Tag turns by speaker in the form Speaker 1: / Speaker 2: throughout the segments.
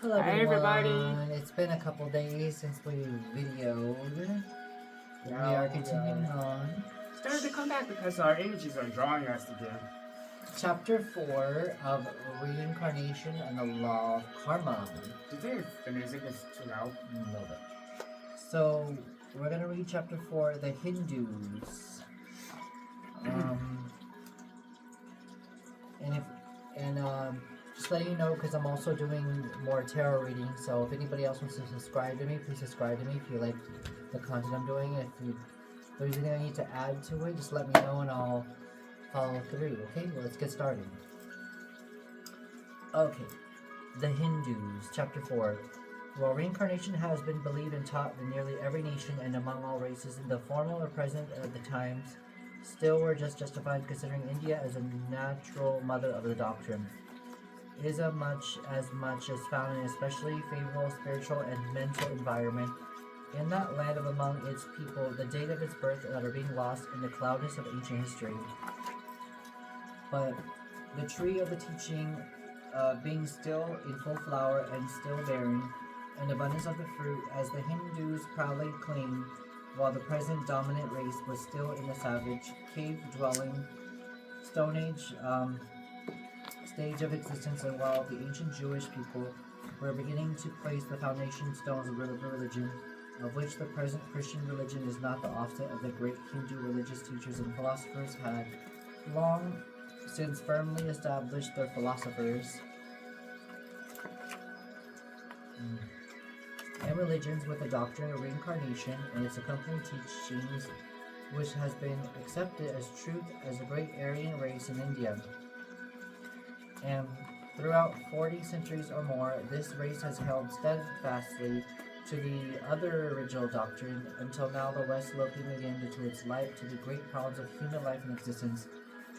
Speaker 1: Hello
Speaker 2: Hi everybody.
Speaker 1: It's been a couple days since we videoed. We
Speaker 2: Now
Speaker 1: are continuing on.
Speaker 2: Started to come back because our energies are drawing us again.
Speaker 1: Chapter 4 of Reincarnation and the Law of Karma.
Speaker 2: Do you think the music is too loud?
Speaker 1: A little bit. So, we're going to read Chapter 4, the Hindus. Just letting you know, because I'm also doing more tarot readings, so if anybody else wants to subscribe to me, please subscribe to me if you like the content I'm doing. If there's anything I need to add to it, just let me know and I'll follow through. Okay, well, let's get started. Okay, the Hindus, Chapter 4. While reincarnation has been believed and taught in nearly every nation and among all races, the formal or present at the times still were just justified considering India as a natural mother of the doctrine. It is as much as found in an especially favorable spiritual and mental environment in that land of among its people, the date of its birth that are being lost in the cloudness of ancient history. But the tree of the teaching being still in full flower and still bearing an abundance of the fruit, as the Hindus proudly claim, while the present dominant race was still in the savage, cave-dwelling, Stone Age stage of existence, and while the ancient Jewish people were beginning to place the foundation stones of religion, of which the present Christian religion is not the offset of the great Hindu religious teachers and philosophers had long since firmly established their philosophers and religions with the doctrine of reincarnation and its accompanying teachings, which has been accepted as truth as a great Aryan race in India. And throughout 40 centuries or more, this race has held steadfastly to the other original doctrine, until now the West looking again into its light to the great problems of human life and existence.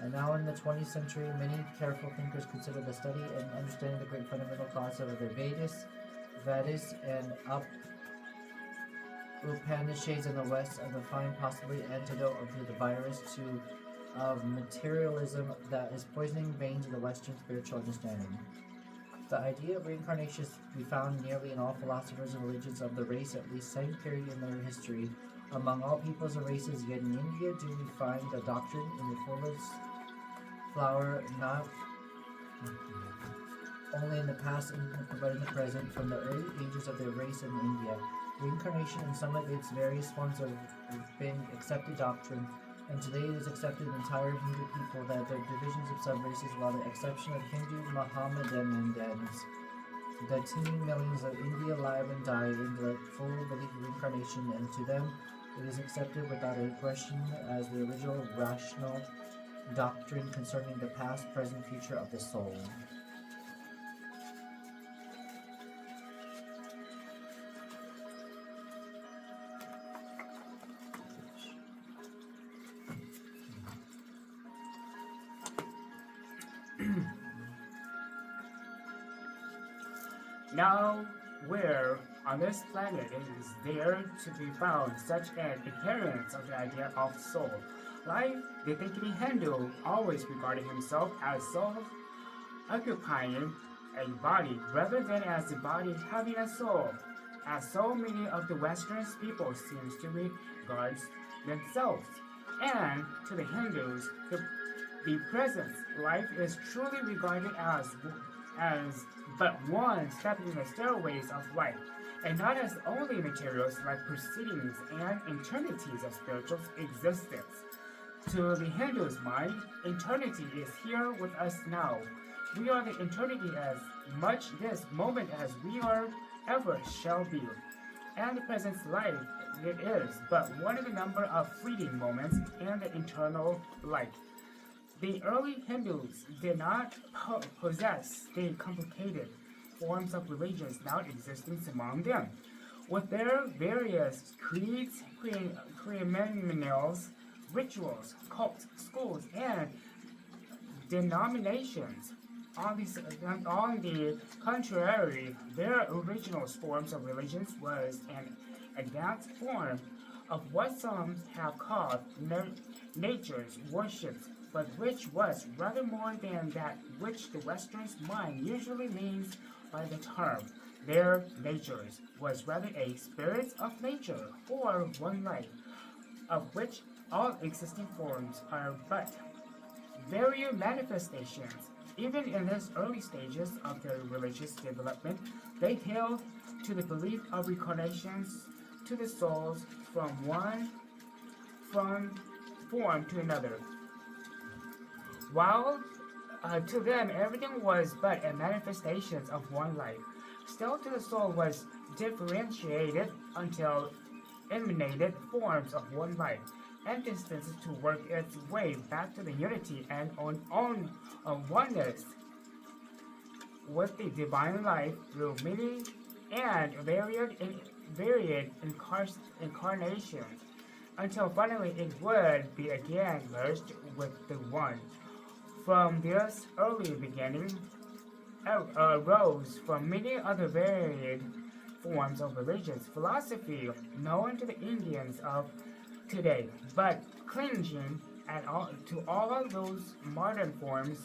Speaker 1: And now in the 20th century, many careful thinkers consider the study and understanding the great fundamental thoughts of the Vedas and Upanishads in the West and the find possibly antidote to the virus of materialism that is poisoning veins of the Western spiritual understanding. The idea of reincarnation is to be found nearly in all philosophers and religions of the race at least same period in their history, among all peoples and races, yet in India do we find the doctrine in the fullest flower, not only in the past but in the present, from the early ages of the race in India. Reincarnation in some of its various forms have been accepted doctrine, and today it is accepted in the entire Hindu people that there are divisions of sub-races, while the exception of Hindu Mohammedans, the teeming millions of India live and die in the full belief of reincarnation, and to them it is accepted without a question as the original rational doctrine concerning the past, present, future of the soul.
Speaker 2: Now, where on this planet is there to be found such an adherence of the idea of soul? Like the thinking Hindu always regarded himself as soul, occupying a body rather than as the body having a soul, as so many of the Western people seems to regard themselves. And to the Hindus, the present life is truly regarded as but one step in the stairways of life, and not as only materials like proceedings and eternities of spiritual existence. To the Hindu's mind, eternity is here with us now. We are the eternity as much this moment as we are ever shall be. And the present life, it is but one of the number of fleeting moments in the eternal life. The early Hindus did not possess the complicated forms of religions now existing among them. With their various creeds, ceremonials, rituals, cults, schools, and denominations. On the contrary, their original forms of religions was an advanced form of what some have called nature's worship, but which was rather more than that which the Western's mind usually means by the term. their natures was rather a spirit of nature, or one life, of which all existing forms are but various manifestations. Even in these early stages of their religious development, they held to the belief of reincarnations to the souls from form to another. While to them everything was but a manifestation of one life, still to the soul was differentiated until emanated forms of one life, and distances to work its way back to the unity and on oneness with the divine life through many and varied incarnations, until finally it would be again merged with the one. From this early beginning arose from many other varied forms of religious philosophy known to the Indians of today, but clinging to all those modern forms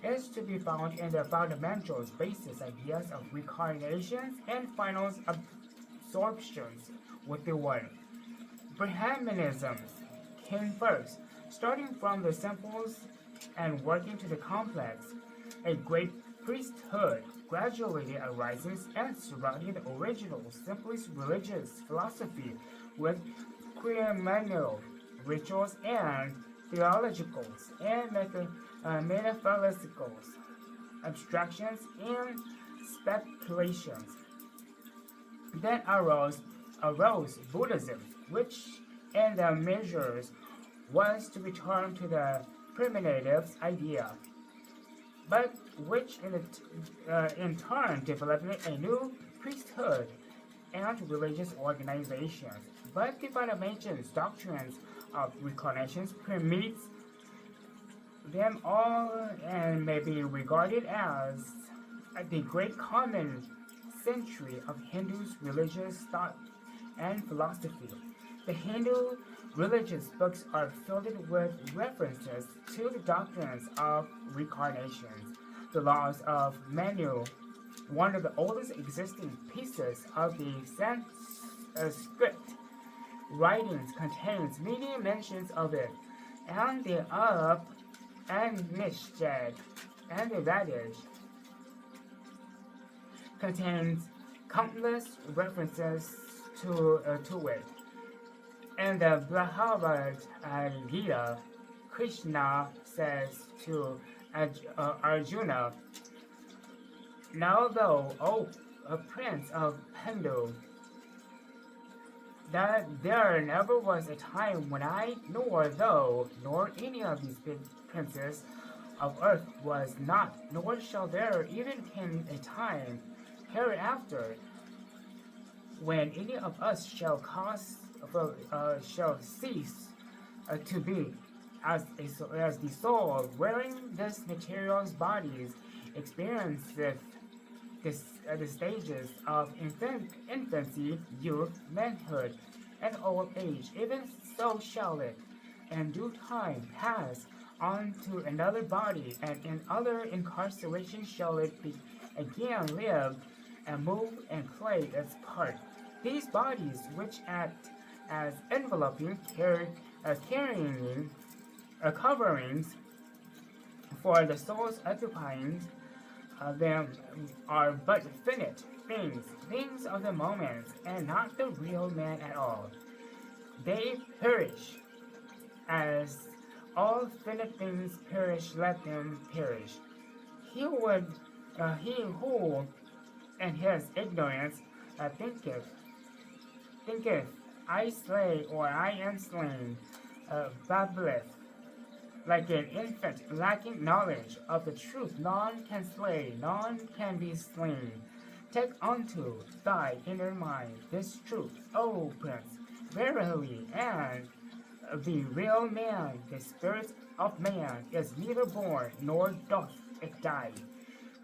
Speaker 2: is to be found in the fundamental basis ideas of reincarnations and final absorptions with the one. Brahmanism came first, starting from the simples and working to the complex. A great priesthood gradually arises and surrounding the original simplest religious philosophy with ceremonial rituals and theologicals and metaphysicals, abstractions and speculations. Then arose Buddhism, which in the measures was to return to the primitive idea, but which in turn developed a new priesthood and religious organizations. But the fundamental doctrines of reincarnations permits them all and may be regarded as the great common century of Hindu's religious thought and philosophy. The Hindu religious books are filled with references to the doctrines of reincarnations. The laws of Manu, one of the oldest existing pieces of the Sanskrit writings, contains many mentions of it, and the Upanishad and the Vedas contains countless references to it. In the Bhagavad Gita, Krishna says to Arjuna, "Now thou, O prince of Pandu, that there never was a time when I, nor thou, nor any of these big princes of earth was not, nor shall there even come a time hereafter when any of us shall cease to be, as the soul wearing this material bodies experienceth the stages of infancy, youth, manhood, and old age. Even so shall it, in due time, pass on to another body, and in other incarceration shall it be again live and move and play its part. These bodies, which act as enveloping, carrying coverings for the souls occupying them, are but finite things of the moment, and not the real man at all. They perish. As all finite things perish, let them perish. He who in his ignorance thinketh, I slay or I am slain, babbleth like an infant lacking knowledge of the truth. None can slay, none can be slain. Take unto thy inner mind this truth, O Prince, verily, and the real man, the spirit of man, is neither born nor doth it die.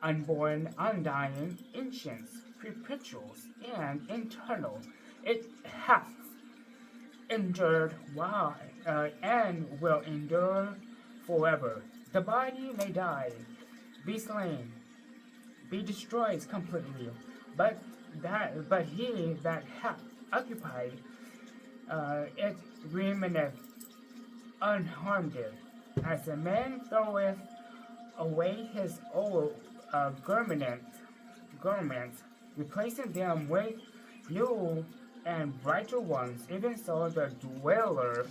Speaker 2: Unborn, undying, ancient, perpetual, and eternal, it hath endured and will endure forever. The body may die, be slain, be destroyed completely, but he that hath occupied it remaineth unharmed. As a man throweth away his old garments, replacing them with new and brighter ones, even so the dweller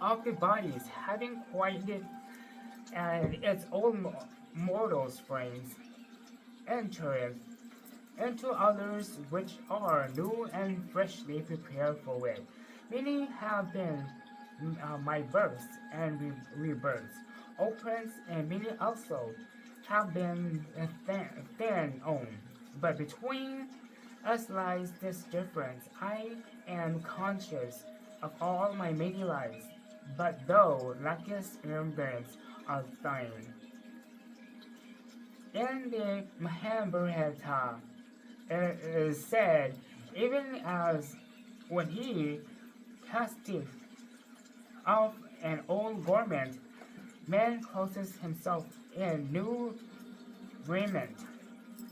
Speaker 2: of the bodies, having quieted and its old mortal frames, entereth into others which are new and freshly prepared for it. Many have been my births and rebirths, O Prince, and many also have been thin on. But between us lies this difference. I am conscious of all my many lives, but thou lackest remembrance of thine. In the Mahabharata, it is said, even as when he casteth off an old garment, man clothes himself in new raiment.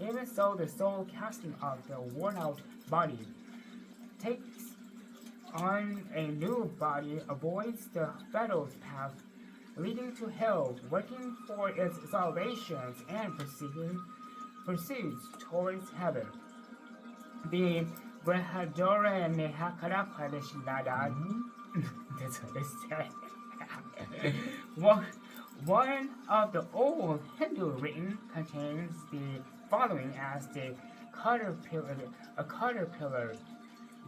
Speaker 2: Even so, the soul casting off the worn-out body takes on a new body, avoids the fatal path leading to hell, working for its salvation, and proceeds towards heaven. The Grahadora Nehakara Padeshinada. That's what they say. One of the old Hindu written contains the following as the caterpillar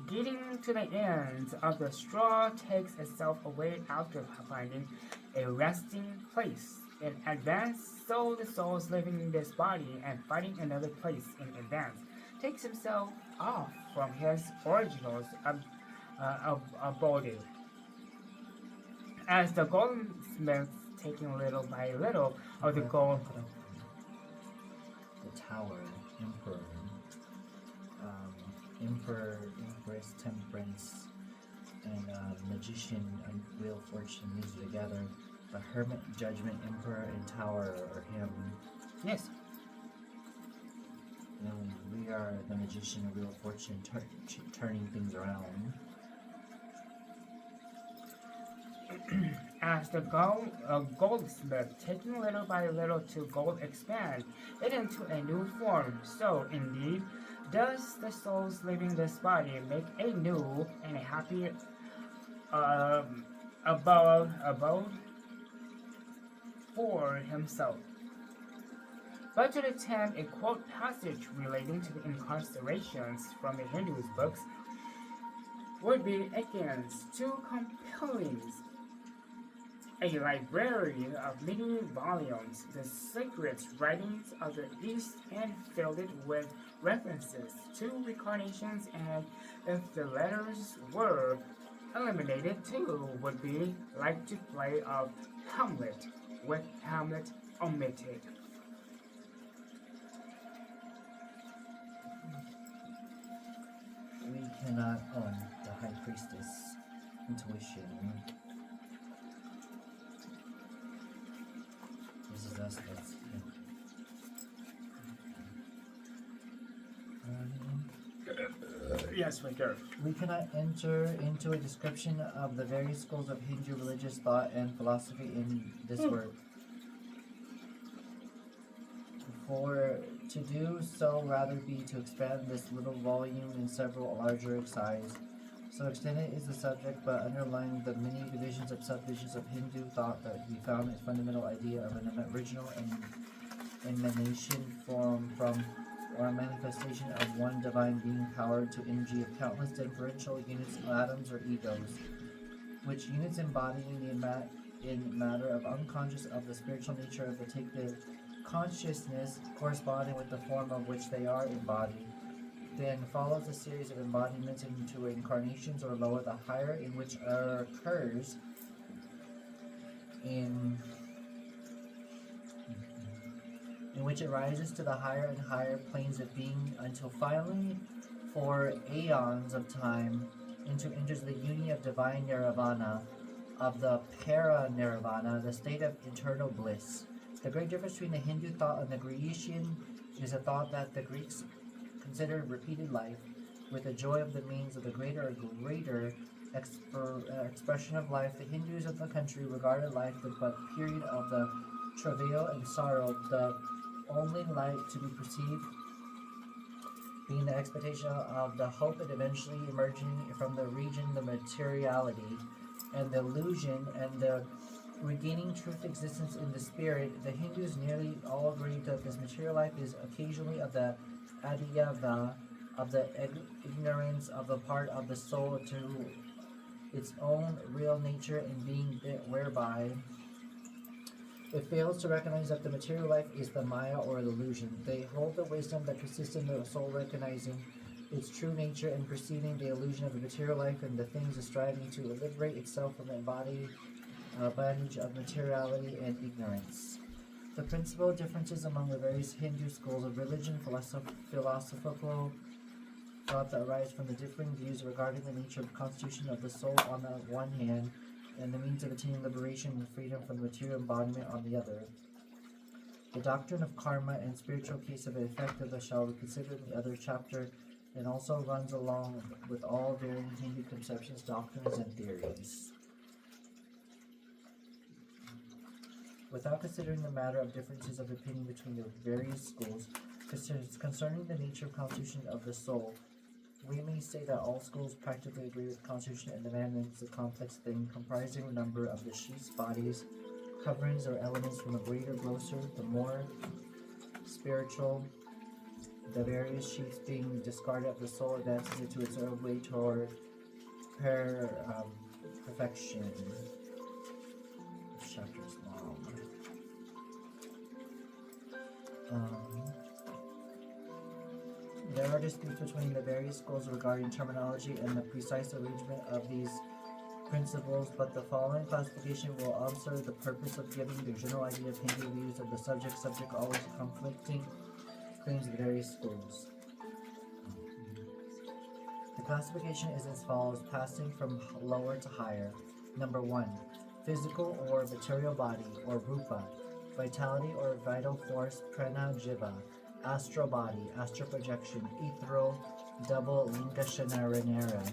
Speaker 2: getting to the ends of the straw takes itself away after finding a resting place in advance, so the souls living in this body and finding another place in advance takes himself off from his original abode. As the goldsmith taking little by little of the gold.
Speaker 1: The tower, empress, temperance, and magician and wheel of fortune. These are together. The hermit, judgment, emperor, and tower are him.
Speaker 2: Yes.
Speaker 1: And we are the magician and wheel of fortune, turning things around.
Speaker 2: As the goldsmith, taking little by little to gold expand it into a new form, so indeed does the souls living this body make a new and a happy abode for himself. But to attempt a quote passage relating to the incarcerations from the Hindu's books would be against two compellings. A library of many volumes, the sacred writings of the East, and filled it with references to reincarnations, and if the letters were eliminated too, would be like to play of Hamlet, with Hamlet omitted.
Speaker 1: We cannot own the High Priestess intuition. This is us. That's
Speaker 2: Yes, my girl.
Speaker 1: We cannot enter into a description of the various schools of Hindu religious thought and philosophy in this work. For to do so rather be to expand this little volume in several larger size. So extended is the subject, but underlying the many divisions of subdivisions of Hindu thought that we found its fundamental idea of an original emanation from or a manifestation of one divine being powered to energy of countless differential units, atoms, or egos, which units embodying in matter of unconscious of the spiritual nature of the consciousness corresponding with the form of which they are embodied. Then follows a series of embodiments into incarnations or lower, the higher in which occurs in which it rises to the higher and higher planes of being until finally, for aeons of time, enters the union of divine nirvana, of the para-nirvana, the state of eternal bliss. The great difference between the Hindu thought and the Grecian It is a thought that the Greeks considered repeated life, with the joy of the means of the greater expression of life. The Hindus of the country regarded life as but period of the travail and sorrow, the only light to be perceived being the expectation of the hope and eventually emerging from the region, the materiality, and the illusion, and the regaining truth existence in the spirit. The Hindus nearly all agree that this material life is occasionally of the adhyava, of the ignorance of a part of the soul to its own real nature and being whereby it fails to recognize that the material life is the Maya or the illusion. They hold the wisdom that consists in the soul recognizing its true nature and perceiving the illusion of the material life and the things striving to liberate itself from the embodied bondage of materiality and ignorance. The principal differences among the various Hindu schools of religion, philosophical thought that arise from the differing views regarding the nature of the constitution of the soul on the one hand, and the means of attaining liberation and freedom from the material embodiment on the other. The doctrine of karma and spiritual case of the effect of the shall be considered in the other chapter, and also runs along with all varying Hindu conceptions, doctrines, and theories. Without considering the matter of differences of opinion between the various schools concerning the nature of constitution of the soul, we may say that all schools practically agree with the constitution, and the man is a complex thing comprising a number of the sheaths, bodies, coverings, or elements from the greater, grosser, the more spiritual, the various sheaths being discarded of the soul advances it to its own way toward perfection. This chapter is long. There are disputes between the various schools regarding terminology and the precise arrangement of these principles, but the following classification will answer the purpose of giving the general idea of Hindu views of the subject always conflicting claims of various schools. The classification is as follows, passing from lower to higher. Number 1. Physical or material body, or rupa. Vitality or vital force, prana jiva. Astral body, astral projection, ethereal, double lingashanara.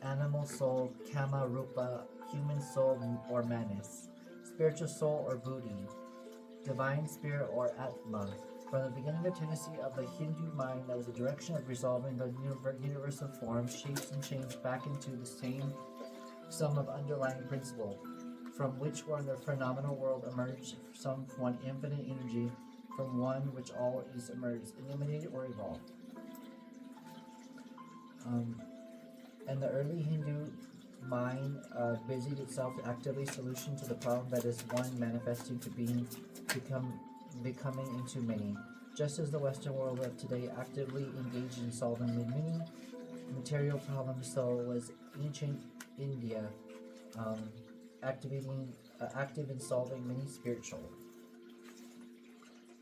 Speaker 1: Animal soul, kama rupa, human soul or manas. Spiritual soul or buddhi. Divine spirit or atma. From the beginning of tendency of the Hindu mind, that was the direction of resolving the universal forms, shapes, and change back into the same sum of underlying principle, from which one the phenomenal world emerged, some one infinite energy, from one which all is emerged, eliminated or evolved. And the early Hindu mind busied itself actively solution to the problem that is one manifesting to being becoming into many. Just as the Western world of today actively engaged in solving many material problems, so was ancient India active in solving many spiritual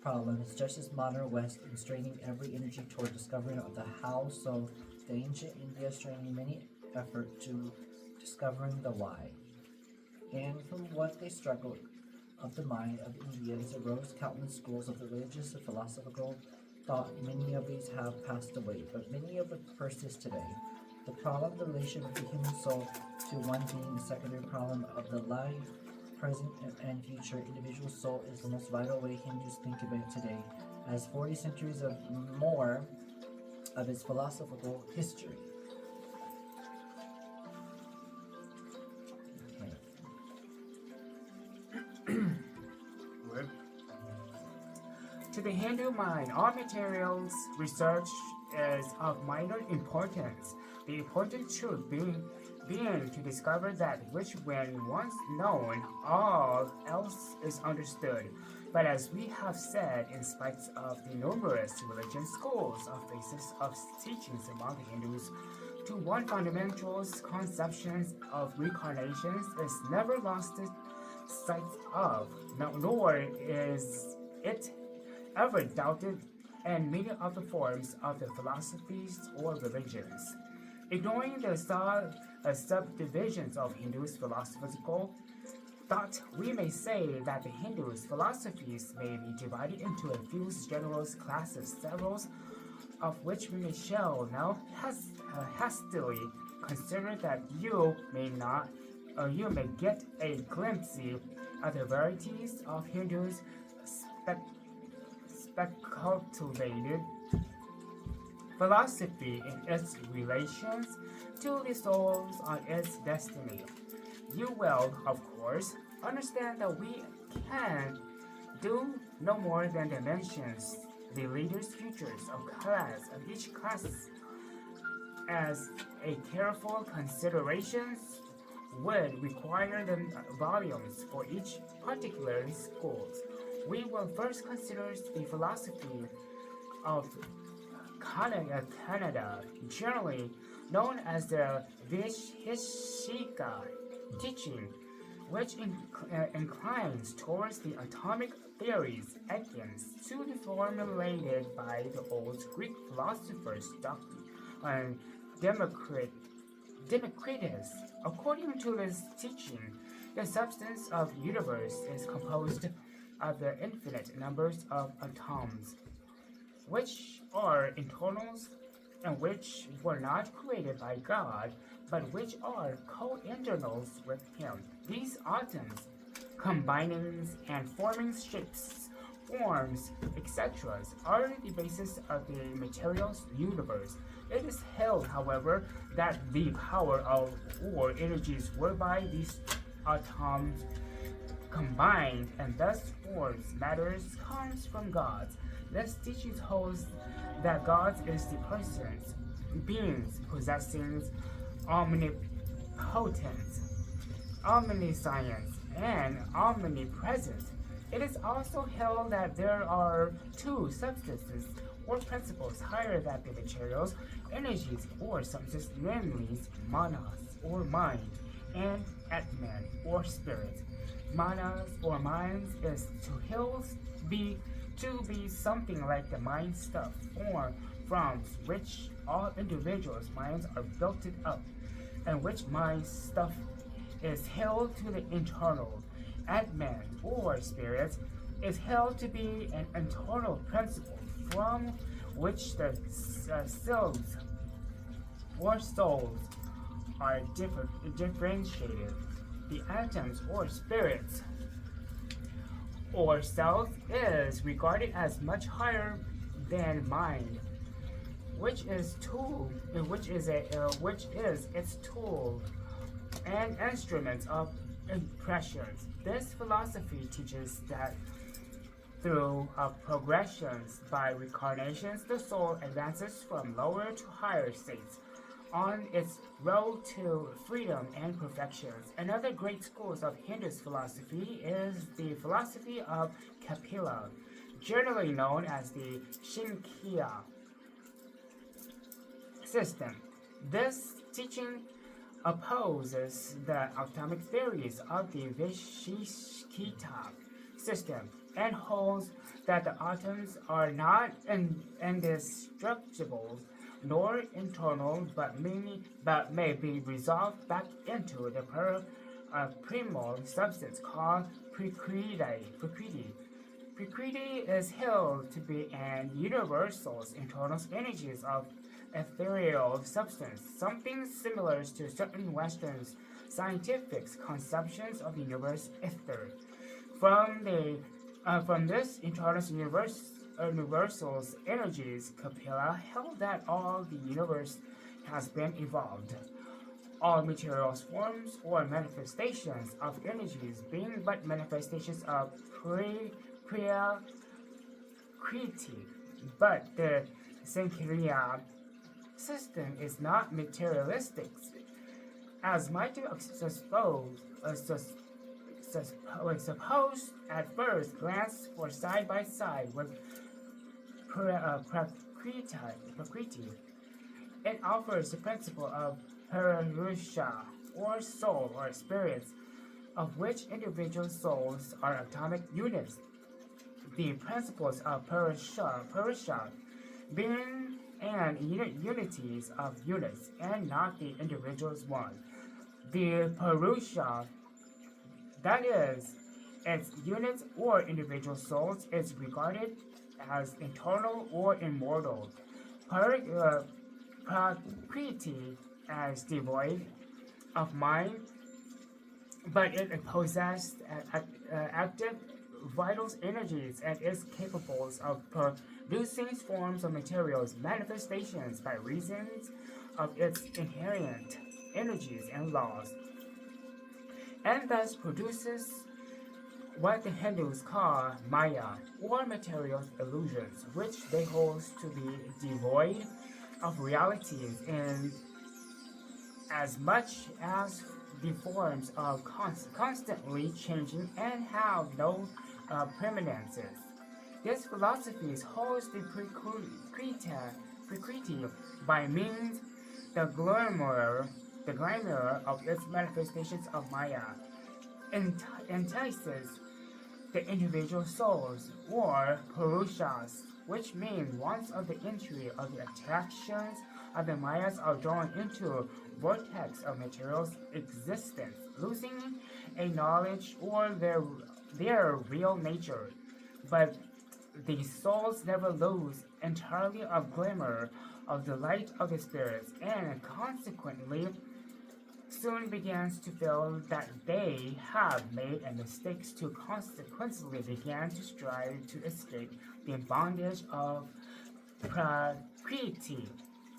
Speaker 1: problems, just as modern West in straining every energy toward discovering of the how, so the ancient India straining many effort to discovering the why. And from what they struggled of the mind of Indians arose countless schools of the religious and philosophical thought. Many of these have passed away, but many of them persist today. The problem of the relation of the human soul to one being the secondary problem of the life, present and future individual soul is the most vital way Hindus think about it today, as 40 centuries of more of its philosophical history.
Speaker 2: To the Hindu mind, all materials research is of minor importance. The important truth being to discover that which, when once known, all else is understood. But as we have said, in spite of the numerous religious schools of basis of teachings among the Hindus, to one fundamental conceptions of reincarnations is never lost sight of, nor is it ever doubted in many of the forms of the philosophies or religions. Ignoring the subdivisions of Hindus' philosophical thought, we may say that the Hindus' philosophies may be divided into a few general classes, several of which we may shall now hastily consider that you may get a glimpse of the varieties of Hindus' speculated philosophy in its relations to the souls on its destiny. You will, of course, understand that we can do no more than mentions the leaders' futures of each class as a careful consideration would require the volumes for each particular schools. We will first consider the philosophy of Canada, generally known as the Vishishika teaching, which inclines towards the atomic theories akin to the formulated by the old Greek philosophers Democritus. According to this teaching, the substance of the universe is composed of the infinite numbers of atoms, which are internals and which were not created by God, but which are co-internals with Him. These atoms, combining and forming shapes, forms, etc., are the basis of the material universe. It is held, however, that the power of or energies whereby these atoms combined and thus forms matters comes from God. This teaching holds that God is the persons, beings possessing omnipotence, omniscience, and omnipresence. It is also held that there are two substances or principles higher than the materials, energies or substances, namely manas or mind, and Atman or spirit. Manas or minds is to be something like the mind stuff, or from which all individuals' minds are built up, and which mind stuff is held to the internal. Atman or spirit is held to be an internal principle from which the cells or souls are differentiated. The atoms or spirits or cells is regarded as much higher than mind, which is its tool and instrument of impressions. This philosophy teaches that through progressions by reincarnations, the soul advances from lower to higher states on its road to freedom and perfections. Another great school of Hindu philosophy is the philosophy of Kapila, generally known as the Shinkya system. This teaching opposes the atomic theories of the Vishishkita system and holds that the atoms are not indestructible nor internal, but may be resolved back into the primal substance called Prakriti. Prakriti is held to be an universal internal energies of ethereal substance, something similar to certain Western scientific conceptions of the universe ether. From this internal universal energies, Kapila held that all the universe has been evolved. All material forms or manifestations of energies being but manifestations of Prakriti, but the Sankhya system is not materialistic, as might be supposed at first glance, for side by side with Prakriti. It offers the principle of Purusha, or soul or spirits, of which individual souls are atomic units. The principles of Purusha being and unities of units and not the individual's one. The Purusha That is, its units or individual souls is regarded as eternal or immortal. Prakriti as devoid of mind, but it possessed active vital energies and is capable of producing forms of materials manifestations by reasons of its inherent energies and laws, and thus produces what the Hindus call Maya, or material illusions, which they hold to be devoid of realities in as much as the forms are constantly changing and have no permanences. This philosophy holds the Prakriti by means the glamour of its manifestations of Maya, entices the individual souls or purushas, which mean once of the entry of the attractions of the Mayas are drawn into vortex of material existence, losing a knowledge or their real nature. But the souls never lose entirely of glimmer of the light of the spirits, and consequently soon begins to feel that they have made a mistake, to consequently began to strive to escape the bondage of Prakriti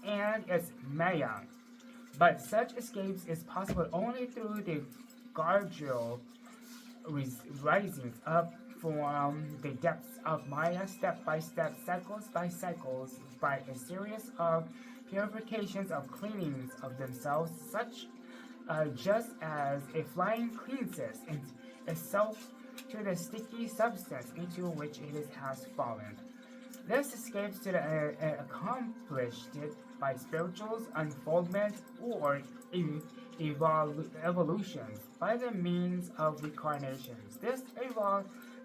Speaker 2: and its Maya. But such escapes is possible only through the gradual rising up from the depths of Maya, step by step, cycles by cycles, by a series of purifications of cleanings of themselves, such just as a flying cleanses itself to the sticky substance into which it has fallen. This escapes to the accomplished by spiritual's unfoldment or evolutions by the means of reincarnations. This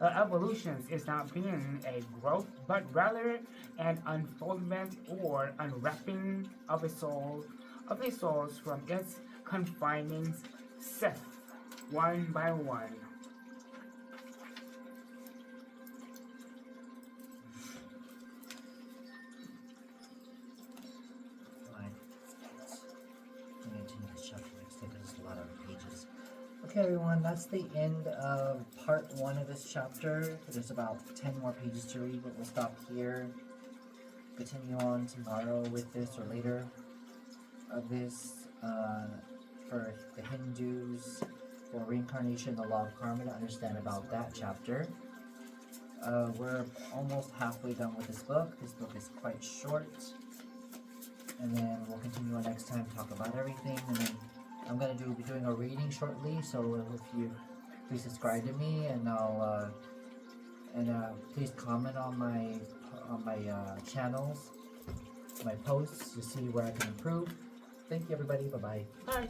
Speaker 2: evolutions is not being a growth, but rather an unfoldment or unwrapping of a soul of the souls from its confining self, one by one.
Speaker 1: Okay, everyone, that's the end of part 1 of this chapter. There's about 10 more pages to read, but we'll stop here. Continue on tomorrow with this, or later of this, for the Hindus, for reincarnation, the law of karma, to understand about that chapter. We're almost halfway done with this book. This book is quite short. And then we'll continue on next time, talk about everything, and then I'm gonna be doing a reading shortly, so if you please subscribe to me, and I'll please comment on my channels, my posts, to see where I can improve. Thank you, everybody. Bye bye.
Speaker 2: Bye.